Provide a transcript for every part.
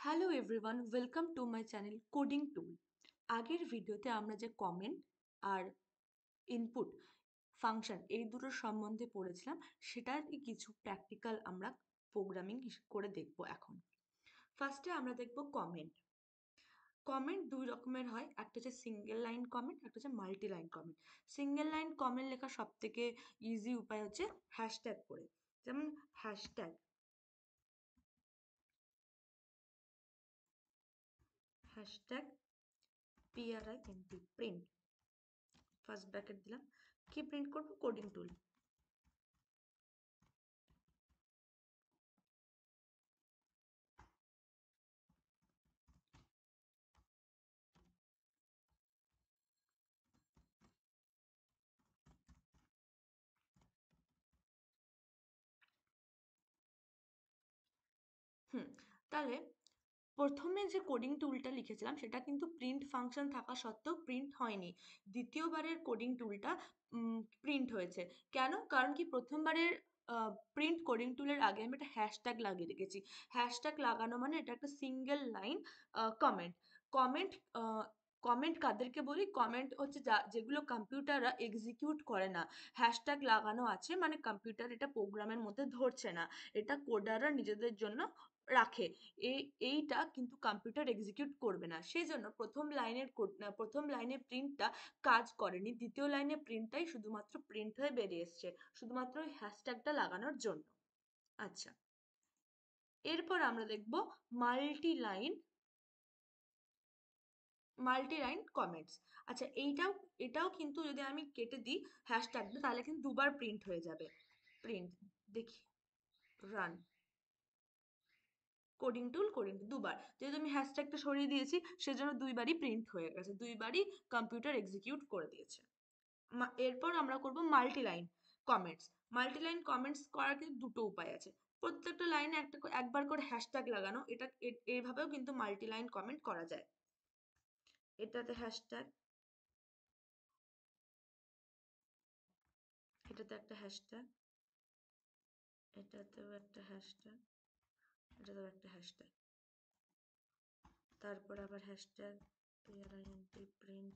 Hello everyone, welcome to my channel coding tool. আগের ভিডিওতে আমরা যে কমেন্ট আর ইনপুট ফাংশন এই দুটোর সম্বন্ধে পড়েছিলাম, সেটারই কিছু প্র্যাকটিক্যাল আমরা প্রোগ্রামিং করে দেখব এখন। ফার্স্টে আমরা দেখব কমেন্ট। কমেন্ট দুই রকমের হয়, একটা হচ্ছে সিঙ্গেল লাইন কমেন্ট, একটা হচ্ছে multi line comment. Single line comment লেখার সব থেকে ইজি উপায় হচ্ছে হ্যাশট্যাগ করে, যেমন hashtag hashtag PRINT print, first bracket দিলাম। কি প্রিন্ট করব? কোডিং টুল। তাহলে প্রথমে যে কোডিং টুলটা লিখেছিলাম সেটা কিন্তু প্রিন্ট ফাংশন থাকা সত্ত্বেও প্রিন্ট হয়নি। দ্বিতীয়বারের কোডিং টুলটা প্রিন্ট হয়েছে। কেন? কারণ কি প্রথমবারের প্রিন্ট কোডিং টুলের আগে আমি একটা হ্যাশট্যাগ লাগিয়ে রেখেছি। হ্যাশট্যাগ লাগানো মানে এটা একটা single line comment. Comment comment কাদেরকে বলি? কমেন্ট হচ্ছে যেগুলো কম্পিউটাররা এক্সিকিউট করে না। হ্যাশট্যাগ লাগানো আছে মানে কম্পিউটার এটা প্রোগ্রামের মধ্যে ধরছে না, এটা কোডাররা নিজেদের জন্য রাখে। এইটা কিন্তু কম্পিউটার এক্সিকিউট করবে না, সেই জন্য প্রথম লাইনের প্রিন্টটা কাজ করেনি। দ্বিতীয় লাইনের প্রিন্টটাই শুধুমাত্র প্রিন্ট হয়ে বেরিয়ে এসছে, শুধুমাত্র ওই হ্যাশট্যাগটা লাগানোর জন্য। আচ্ছা, এরপর আমরা দেখব মাল্টি লাইন কমেন্টস। আচ্ছা, এটাও কিন্তু যদি আমি কেটে দিই হ্যাশট্যাগটা, তাহলে কিন্তু দুবার প্রিন্ট হয়ে যাবে। প্রিন্ট, দেখি, রান কোডিং টুল দুবার, যেহেতু আমি হ্যাশট্যাগটা সরিয়ে দিয়েছি সেজন্য দুইবারই প্রিন্ট হয়ে গেছে, দুইবারই কম্পিউটার এক্সিকিউট করে দিয়েছে। এরপর আমরা করব multi line comments. Multi line comments করার কিন্তু দুটো উপায় আছে। প্রত্যেকটা লাইনে একবার করে হ্যাশট্যাগ লাগানো, এটা এইভাবেও কিন্তু মাল্টি লাইন কমেন্ট করা যায়। এটাতে হ্যাশট্যাগ, এটাতে একটা হ্যাশট্যাগ, এটাতেও একটা হ্যাশট্যাগ, এটাতেও একটা হ্যাশট্যাগ, তারপর আবার হ্যাশট্যাগ প্রিন্ট,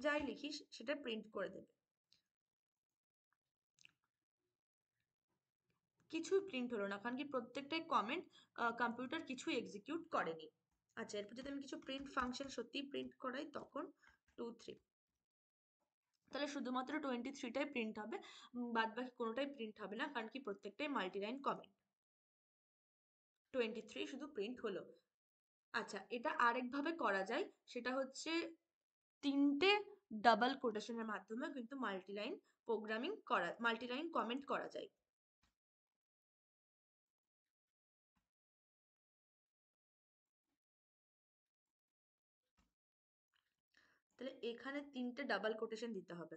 যাই লিখিস সেটা প্রিন্ট করে দেবে। কিছুই প্রিন্ট হলো না, কারণ কি প্রত্যেকটাই কমেন্ট, কম্পিউটার কিছুই এক্সিকিউট করেনি। আচ্ছা, এরপর যদি আমি কিছু প্রিন্ট ফাংশন সত্যিই প্রিন্ট করাই, তখন 2 3, তাহলে শুধুমাত্র 23টাই প্রিন্ট হবে, বাদ বাকি কোনোটাই প্রিন্ট হবে না, কারণ কি প্রত্যেকটাই মাল্টিলাইন কমেন্ট। 23 শুধু প্রিন্ট হলো। আচ্ছা, এটা আরেকভাবে করা যায়, সেটা হচ্ছে তিনটে ডাবল কোটেশনের মাধ্যমে কিন্তু মাল্টিলাইন কমেন্ট করা যায়। তাহলে এখানে তিনটে ডাবল কোটেশন দিতে হবে,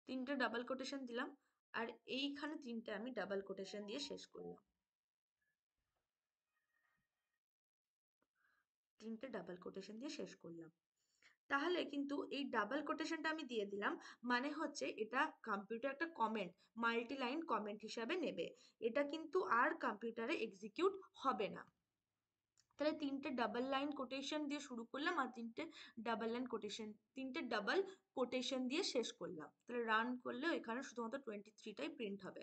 তিনটে ডাবল কোটেশন দিলাম, আর এইখানে তিনটে আমি ডাবল কোটেশন দিয়ে শেষ করলাম, তিনটে ডাবল কোটেশন দিয়ে শেষ করলাম। তাহলে কিন্তু এই ডাবল কোটেশনটা আমি দিয়ে দিলাম, মানে হচ্ছে এটা কম্পিউটার একটা কমেন্ট, মাল্টি লাইন কমেন্ট হিসাবে নেবে, এটা কিন্তু আর কম্পিউটারে এক্সিকিউট হবে না। তাহলে তিনটে ডাবল লাইন কোটেশন দিয়ে শুরু করলাম, আর তিনটে ডাবল কোটেশন দিয়ে শেষ করলাম। তাহলে রান করলেও এখানে শুধুমাত্র 23টাই প্রিন্ট হবে,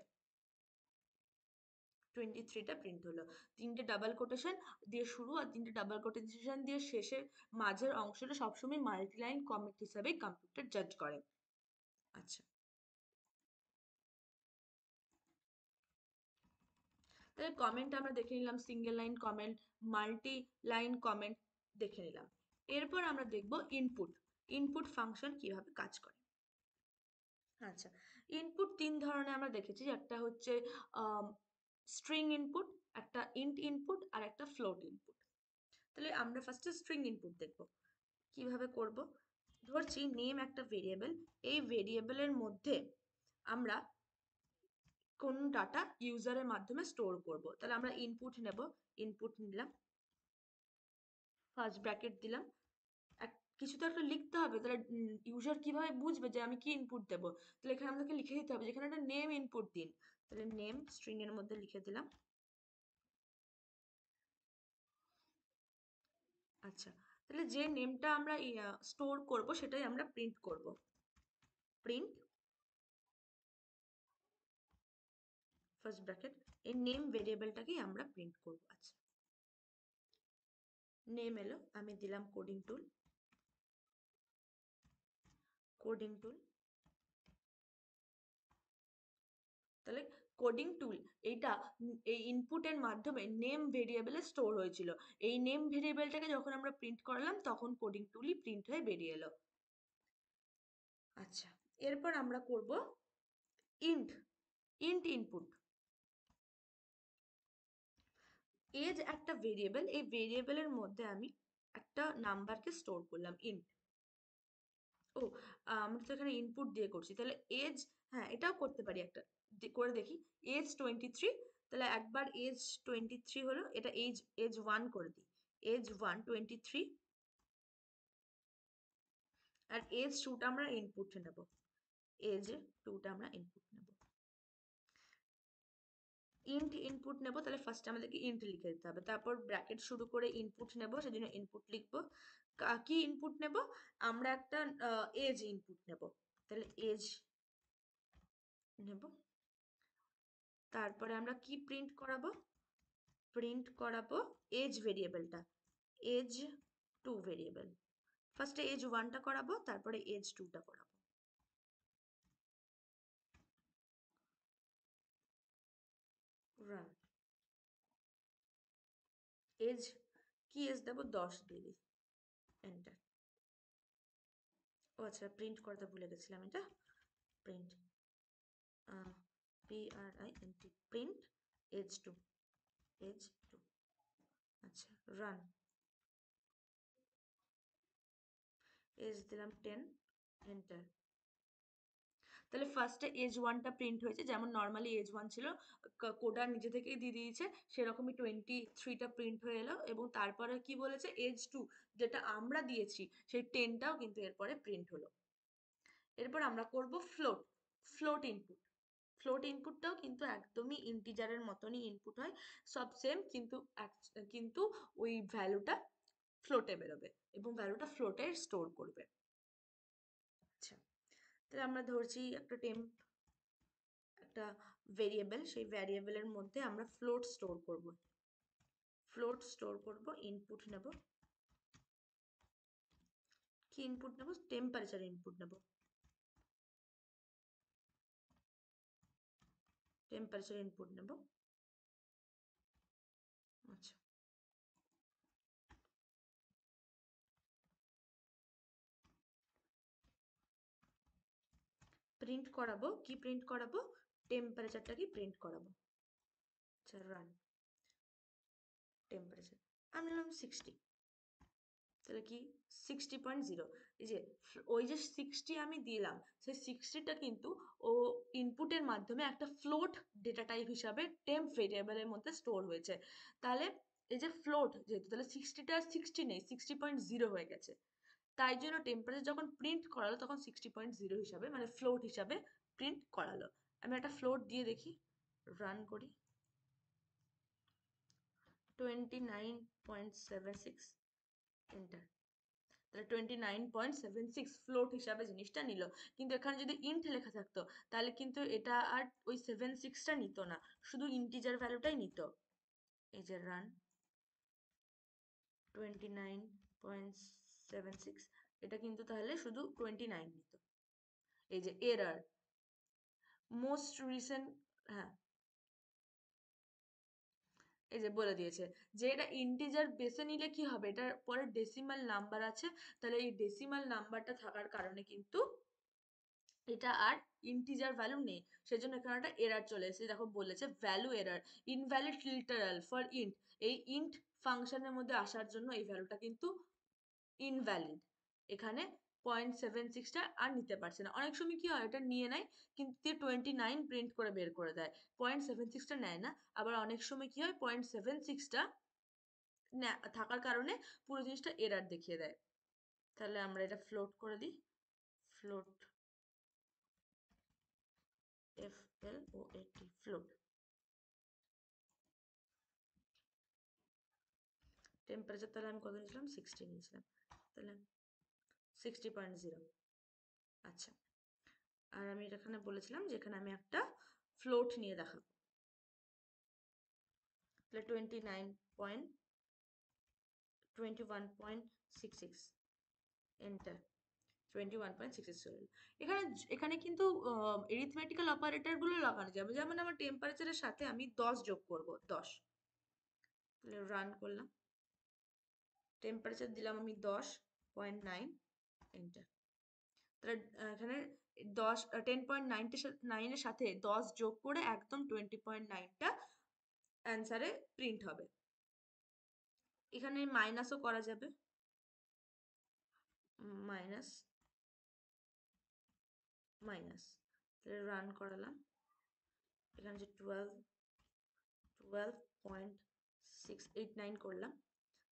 23টা প্রিন্ট হলো। তিনটে ডাবল কোটেশন দিয়ে শুরু আর তিনটে ডাবল কোটেশন দিয়ে শেষের মাঝের অংশটা সবসময় মাল্টিলাইন কমেন্ট হিসাবেই কম্পিউটার জাজ করে। আচ্ছা, তাহলে কমেন্ট আমরা দেখে নিলাম, single line comment, multi line comment দেখে নিলাম। এরপর আমরা দেখব ইনপুট, ইনপুট ফাংশন কিভাবে কাজ করে। আচ্ছা, ইনপুট তিন ধরনের আমরা দেখেছি, একটা হচ্ছে স্ট্রিং ইনপুট, একটা ইন্ট ইনপুট, আর একটা ফ্লোট ইনপুট। তাহলে আমরা ফার্স্টে স্ট্রিং ইনপুট দেখব কিভাবে করব। ধরছি নেম একটা ভেরিয়েবল, এই ভেরিয়েবলের মধ্যে আমরা কোন ডাটা ইউজারের মাধ্যমে স্টোর করব। তাহলে আমরা ইনপুট নেব, ইনপুট নিলাম, ফার্স্ট ব্র্যাকেট দিলাম, কিছু তো একটা লিখতে হবে, তাহলে ইউজার কিভাবে বুঝবে যে আমি কি ইনপুট দেবো? তাহলে এখানে আমাদেরকে লিখে দিতে হবে, যেখানে একটা নেম ইনপুট দিন, তাহলে নেম স্ট্রিং এর মধ্যে লিখে দিলাম, আচ্ছা, তাহলে যে নেমটা আমরা স্টোর করব সেটাই আমরা প্রিন্ট করব। প্রিন্ট ফার্স্ট ব্র্যাকেট, এই নেম ভেরিয়েবলটাকেই আমরা প্রিন্ট করব। আচ্ছা, নেম এলো, আমি দিলাম কোডিং টুল। কোডিং টুল, তাহলে কোডিং টুল এইটা এই ইনপুটের মাধ্যমে নেম ভেরিয়েবলে স্টোর হয়েছিল। এই নেম ভেরিয়েবলটাকে যখন আমরা প্রিন্ট করালাম তখন কোডিং টুলই প্রিন্ট হয়ে বেরিয়ে এলো। আচ্ছা, এরপর আমরা করব ইন্ট ইন্ট ইনপুট। এজ একটা ভেরিয়েবল, এই ভেরিয়েবলের মধ্যে আমি একটা নাম্বারকে স্টোর করলাম ইন্ট। ও, আমরা তো এখানে ইনপুট দিয়ে করছি, তাহলে এজ, হ্যাঁ এটাও করতে পারি, একটা করে দেখি। এজ 23, তাহলে একবার এজ 23 হলো, এটা এজ এজ 1 করে দিই। এজ 1 23, আর এজ 2টা আমরা ইনপুট নেব। এজ 2টা আমরা ইনপুট নেব, ইন্ট ইনপুট নেব। তাহলে ফার্স্টে আমাদেরকে ইন্ট লিখে দিতে হবে, তারপর ব্র্যাকেট শুরু করে ইনপুট নেব, সেজন্য ইনপুট লিখবো। কি ইনপুট নেব? আমরা একটা এজ ইনপুট নেব, তাহলে এজ নেব। তারপরে আমরা কি প্রিন্ট করাবো? প্রিন্ট করাবো এজ ভেরিয়েবলটা, এজ 2 ভেরিয়েবল। ফার্স্টে এজ 1টা করাবো, তারপরে এজ 2টা করাবো। রান। এজ, কি এজ দেবো? 10 দিয়ে দিই, এন্টার। ও আচ্ছা, প্রিন্ট করতে ভুলে গেছিলাম এটা। Print PRINT, print as 2, as 2। আচ্ছা, রান। এজ দিলাম 10, এন্টার। তাহলে ফার্স্টে এজ 1টা প্রিন্ট হয়েছে, যেমন নর্মালি এজ 1 ছিল, কোডার নিজে থেকেই দিয়ে দিয়েছে, সেরকমই 23টা প্রিন্ট হয়ে এলো। এবং তারপরে কি বলেছে? এজ 2 যেটা আমরা দিয়েছি সেই 10টাও কিন্তু এরপরে প্রিন্ট হলো। এরপর আমরা করব ফ্লোট, ফ্লোট ইনপুট। ফ্লোট ইনপুটটাও কিন্তু একদমই ইন্টিজারের মতনই ইনপুট হয়, সব সেম, কিন্তু কিন্তু ওই ভ্যালুটা ফ্লোটে বেরোবে এবং ভ্যালুটা ফ্লোটে স্টোর করবে। আচ্ছা, তাহলে আমরা ধরছি একটা টেম্প, একটা ভেরিয়েবল, সেই ভ্যারিয়েবলের মধ্যে আমরা ফ্লোট স্টোর করব। ফ্লোট স্টোর করব, ইনপুট নেব। কি ইনপুট নেব? টেম্পারেচার ইনপুট নেব। টেম্পারেচার ইনপুট নেব। আচ্ছা, প্রিন্ট করাবো, কি প্রিন্ট করাবো? টেম্পারেচারটাকে প্রিন্ট করাবো। আচ্ছা, রান। টেম্পারেচার আমি নিলাম 60, তাহলে কি 60.0। এই যে ওই যে 60 আমি দিলাম, সেই 60টা কিন্তু ও ইনপুটের মাধ্যমে একটা ফ্লোট ডেটা টাইপ হিসাবে টেম্প ভেরিয়েবলের মধ্যে স্টোর হয়েছে। তাহলে এই যে ফ্লোট যেহেতু, তাহলে 60টা আর 60 নেই, 60.0 হয়ে গেছে। তাই জন্য টেম্পারেচার যখন প্রিন্ট করালো তখন 60.0 হিসাবে, মানে ফ্লোট হিসাবে প্রিন্ট করালো। আমি একটা ফ্লোট দিয়ে দেখি, রান করি। 29.76, এন্টার। তাহলে 29.76 ফ্লোট হিসাবে জিনিসটা নিল। কিন্তু এখানে যদি ইন্ট লেখা থাকতো তাহলে কিন্তু এটা আর ওই 76টা নিত না, শুধু ইন্টিজার ভ্যালুটাই নিত। এই যে রান, 29.76, এটা কিন্তু তাহলে শুধু 29 নিত। এই যে এরর, মোস্ট রিসেন্ট, হ্যাঁ এই যে বলে দিয়েছে যে এটা ইন্টিজার বেসে নিলে কি হবে, এটার পরে ডেসিমাল নাম্বার আছে, তাহলে এই ডেসিমাল নাম্বারটা থাকার কারণে কিন্তু এটা আর ইন্টিজার ভ্যালু নেই, সেজন্য এখানে একটা এরর চলে এসেছে। দেখো বলেছে value error, invalid literal for int. এই ইন্ট ফাংশনের মধ্যে আসার জন্য এই ভ্যালুটা কিন্তু ইনভ্যালিড। এখানে 0.76টা আর নিতে পারছে না। অনেক সময় কি হয়, এটা নিয়ে নেয় কিন্তু 29 প্রিন্ট করে বের করে দেয়, 0.76টা নেয় না। আবার অনেক সময় কি হয়, 0.76টা থাকার কারণে পুরো জিনিসটা এরর দেখিয়ে দেয়। তাহলে আমরা এটা ফ্লোট করে দিই, ফ্লোট, FLOAT, ফ্লোট। টেম্পারেচার তাহলে আমি কত নিয়েছিলাম, 60 নিয়েছিলাম, তাহলে 60.0। আচ্ছা, আর আমি এখানে বলেছিলাম যে এখানে আমি একটা ফ্লোট নিয়ে দেখাবো, তাহলে 21.66, এন্টার। 21.66 চলে এলো। এখানে এখানে কিন্তু এরিথমেটিক্যাল অপারেটর গুলো লাগানো যাবে, যেমন আমার টেম্পারেচারের সাথে আমি 10 যোগ করব, 10, তাহলে রান করলাম, টেম্পারেচার দিলাম আমি 10.9, এন্টার। তাহলে এখানে 10.9 এর সাথে 10 যোগ করে একদম 20.9টা অ্যান্সারে প্রিন্ট হবে। এখানে মাইনাসও করা যাবে, মাইনাস মাইনাস, তাহলে রান করালাম, এখানে যে 12.689 করলাম,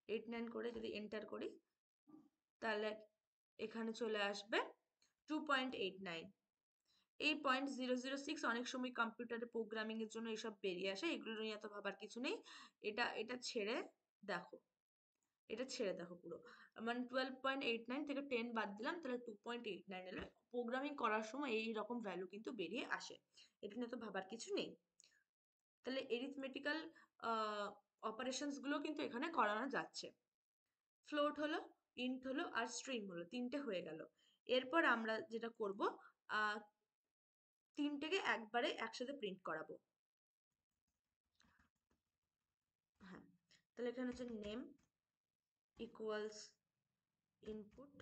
89 করে যদি এন্টার করি তাহলে এখানে চলে আসবে 2.89। এই 0.006 অনেক সময় কম্পিউটারে প্রোগ্রামিং এর জন্য এসব বেরিয়ে আসে, এগুলো নিয়ে এত ভাবার কিছু নেই। এটা এটা ছেড়ে দেখো, এটা ছেড়ে দেখো পুরো, মানে 12.89 থেকে 10 বাদ দিলাম, তাহলে 2.89 এলো। প্রোগ্রামিং করার সময় এই রকম ভ্যালু কিন্তু বেরিয়ে আসে, এটা নিয়ে তো ভাবার কিছু নেই। তাহলে এরিথমেটিক্যাল অপারেশনস গুলো কিন্তু এখানে করানো যাচ্ছে। ফ্লোট হলো, ইন্ট হলো, আর স্ট্রিং হলো, তিনটে হয়ে গেল। এরপর আমরা যেটা করব, তিনটেকে একবারে একসাথে প্রিন্ট করাবো। হ্যাঁ, তাহলে এখানে হচ্ছে name equals input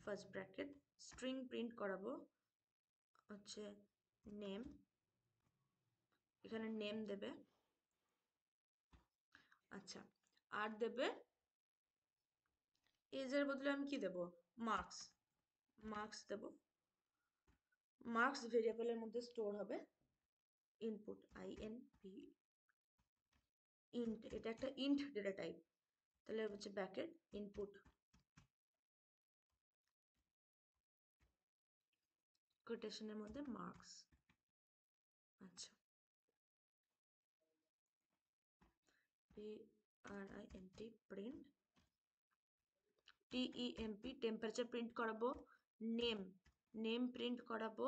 first bracket, string print করাবো হচ্ছে নেম, এখানে নেম দেবে। আচ্ছা, আর দেবে এজের বদলে আমি কি দেব, মার্কস, মার্কস দেব। মার্কস ভেরিয়েবলের মধ্যে স্টোর হবে, ইনপুট INP, ইন্ট, এটা একটা ইন্ট ডেটা টাইপ, তাহলে হচ্ছে ব্র্যাকেট ইনপুট কোটেশনের মধ্যে মার্কস। আচ্ছা, PRINT print, TEMP temperature print করাবো, নেম, নেম প্রিন্ট করাবো,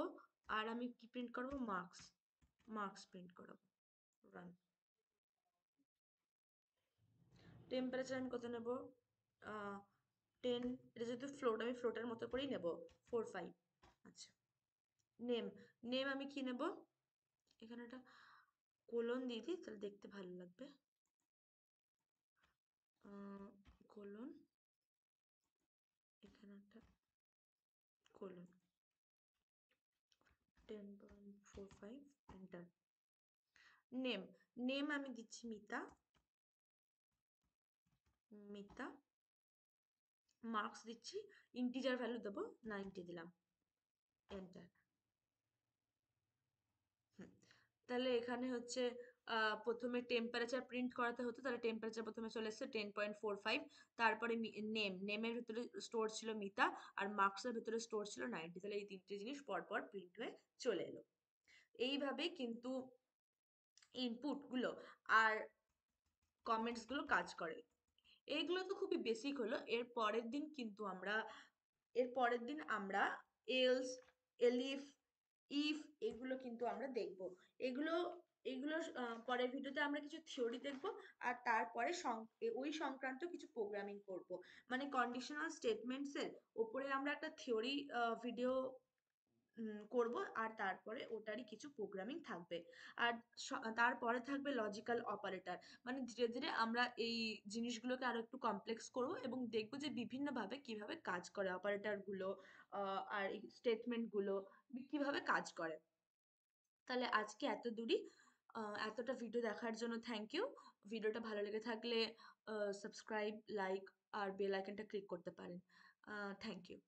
আর আমি কি প্রিন্ট করাবো, মার্কস, মার্কস প্রিন্ট করাবো, রান। টেম্পারেচার আমি কত নেব, 10, এটা যেহেতু ফ্লোট আমি ফ্লোটের মতো করেই নেব, 4.5। আচ্ছা, নেম, নেম আমি কি নেব, এখানে একটা কোলন দিয়ে দিই তাহলে দেখতে ভালো লাগবে, কোলন, এখানে একটা কোলন, 10.45, এন্টার। নেম, নেম আমি দিচ্ছি মিতা, মিতা। মার্কস দিচ্ছি, ইন্টিজার ভ্যালু দেবো, 90 দিলাম, এন্টার। তাহলে এখানে হচ্ছে প্রথমে টেম্পারেচার প্রিন্ট করাতে হতো, তাহলে টেম্পারেচার প্রথমে চলে এসেছে 10.45, তারপরে নেম, নেমের ভিতরে স্টোর ছিল মিতা, আর মার্কসের ভিতরে স্টোর ছিল 90, তাহলে এই তিনটে জিনিস পরপর প্রিন্ট হয়ে চলে এলো। এইভাবে কিন্তু ইনপুট গুলো আর কমেন্টস গুলো কাজ করে। এইগুলো তো খুবই বেসিক হলো। এর পরের দিন আমরা এলস, এলিফ, ইফ এগুলো কিন্তু আমরা দেখব। এগুলো এগুলো পরের ভিডিওতে আমরা কিছু থিওরি দেখব, আর তারপরে ওই সংক্রান্ত কিছু প্রোগ্রামিং করব। মানে কন্ডিশনাল স্টেটমেন্টস এর উপরে আমরা একটা থিওরি ভিডিও করব, আর তারপরে ওটারই কিছু প্রোগ্রামিং থাকবে। আর তারপরে থাকবে লজিক্যাল অপারেটর, মানে ধীরে ধীরে আমরা এই জিনিসগুলোকে আরো একটু কমপ্লেক্স করব এবং দেখব যে বিভিন্নভাবে কিভাবে কাজ করে অপারেটর গুলো, আর স্টেটমেন্ট গুলো কিভাবে কাজ করে। তাহলে আজকে এত দূরই, এতটা ভিডিও দেখার জন্য থ্যাংক ইউ। ভিডিওটা ভালো লেগে থাকলে সাবস্ক্রাইব, লাইক আর বেল আইকনটা ক্লিক করতে পারেন। Thank you.